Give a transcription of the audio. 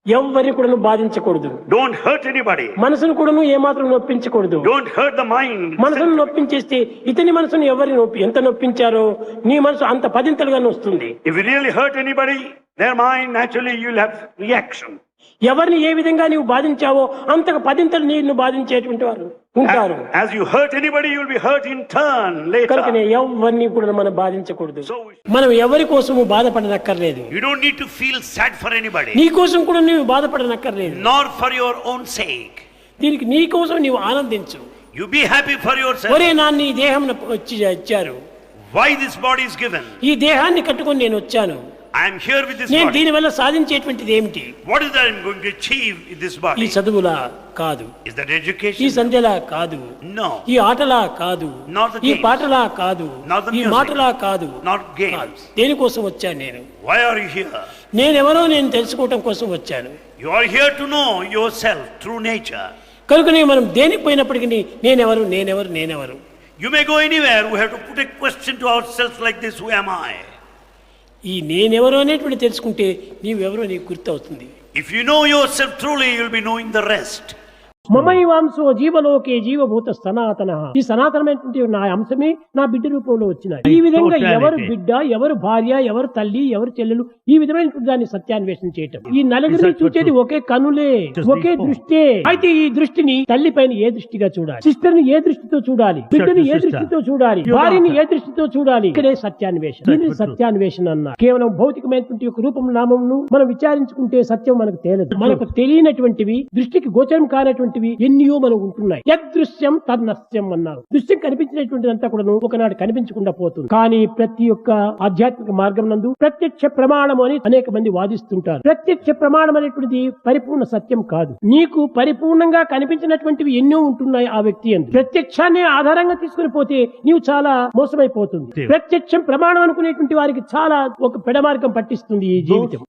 ఎవరిని కూడా బాధించకూడదు. Don't hurt anybody. మనసును కూడా ఏమాత్రం నొప్పించకూడదు. Don't hurt the mind. మనసును నొప్పించేస్తే ఇతని మనసును ఎవరిని ఎంత నొప్పించారో నీ మనసు అంత పదింతలుగా వస్తుంది. If you really hurt anybody, their mind naturally you'll have reaction. ఎవరిని ఏ విధంగా నీవు బాధించావో అంతకు పదింతలు నిన్ను బాధించేటువంటి వారు ఉంటారు. As you hurt anybody, you'll be hurt in turn later. కనుకనే ఎవరిని కూడా మనం బాధించకూడదు. మనం ఎవరి కోసము బాధపడనక్కర్లేదు. You don't need to feel sad for anybody. నీ కోసం కూడా నీవు బాధపడనక్కర్లేదు. Nor for your own sake. దీనికి నీ కోసం నీవు ఆనందించు. You be happy for yourself. ఒరే నాన్న ఈ దేహం వచ్చి ఇచ్చారు. Why this body is given? ఈ దేహాన్ని కట్టుకొని నేను వచ్చాను. I am here with this నేను body. దీని వల్ల సాధించేటువంటిది ఏమిటి? What is that I am going to achieve in this ఈ body? చదువులా కాదు, Is that ఈ education? సంధ్యలా కాదు, No. ఈ ఆటలా కాదు, Not the ఈ games. పాటలా కాదు, Not the ఈ music. మాటలా కాదు. Not games. దేనికోసం వచ్చాను నేను? Why are you here? నేనెవరో నేను తెలుసుకోవటం కోసం వచ్చాను. You are here to know yourself, true nature. కనుకనే మనం దేనికి పోయినప్పటికీ నేనెవరు నేనెవరు నేనెవరు. You may go anywhere. We have to put a question to ourselves like this: who am I? ఈ నేనెవరో అనేటువంటి తెలుసుకుంటే నీవెవరో నీకు గుర్తవుతుంది. If you know yourself truly, you'll be knowing the rest. మమైవాంశో జీవలోకే జీవభూత సనాతన. ఈ సనాతనమైనటువంటి నా అంశమే నా బిడ్డ రూపంలో వచ్చినాయి. ఈ విధంగా ఎవరు బిడ్డ, ఎవరు భార్య, ఎవరు తల్లి, ఎవరు చెల్లెలు, ఈ విధమైనటువంటి దాన్ని సత్యాన్వేషణ చేయటం. ఈ నలుగురిని చూసేది ఒకే కనులే, ఒకే దృష్టే. అయితే ఈ దృష్టిని తల్లి పైన ఏ దృష్టిగా చూడాలి, సిస్టర్ ని ఏ దృష్టితో చూడాలి, బిడ్డని ఏ దృష్టితో చూడాలి, భార్యని ఏ దృష్టితో చూడాలి, ఇక్కడే సత్యాన్వేషణ. దీనిని సత్యాన్వేషణ అన్నారు. కేవలం భౌతికమైనటువంటి ఒక రూపం నామమును మనం విచారించుకుంటే సత్యం మనకు తేలదు. మనకు తెలియనటువంటివి, దృష్టికి గోచరం కానటువంటి ఎన్నో మనకు ఉంటున్నాయి. యదృశ్యం తన్నస్యం అన్నారు. దృశ్యం కనిపించినటువంటి అంతా కూడా ఒకనాడు కనిపించకుండా పోతుంది. కానీ ప్రతి ఒక్క ఆధ్యాత్మిక మార్గం నందు ప్రత్యక్ష ప్రమాణం అని అనేక మంది వాదిస్తుంటారు. ప్రత్యక్ష ప్రమాణం అనేటువంటిది పరిపూర్ణ సత్యం కాదు. నీకు పరిపూర్ణంగా కనిపించినటువంటివి ఎన్నో ఉంటున్నాయి ఆ వ్యక్తి అందు. ప్రత్యక్షాన్ని ఆధారంగా తీసుకుని పోతే నీవు చాలా మోసమైపోతుంది. ప్రత్యక్షం ప్రమాణం అనుకునేటువంటి వారికి చాలా ఒక పెడమార్గం పట్టిస్తుంది ఈ జీవితం.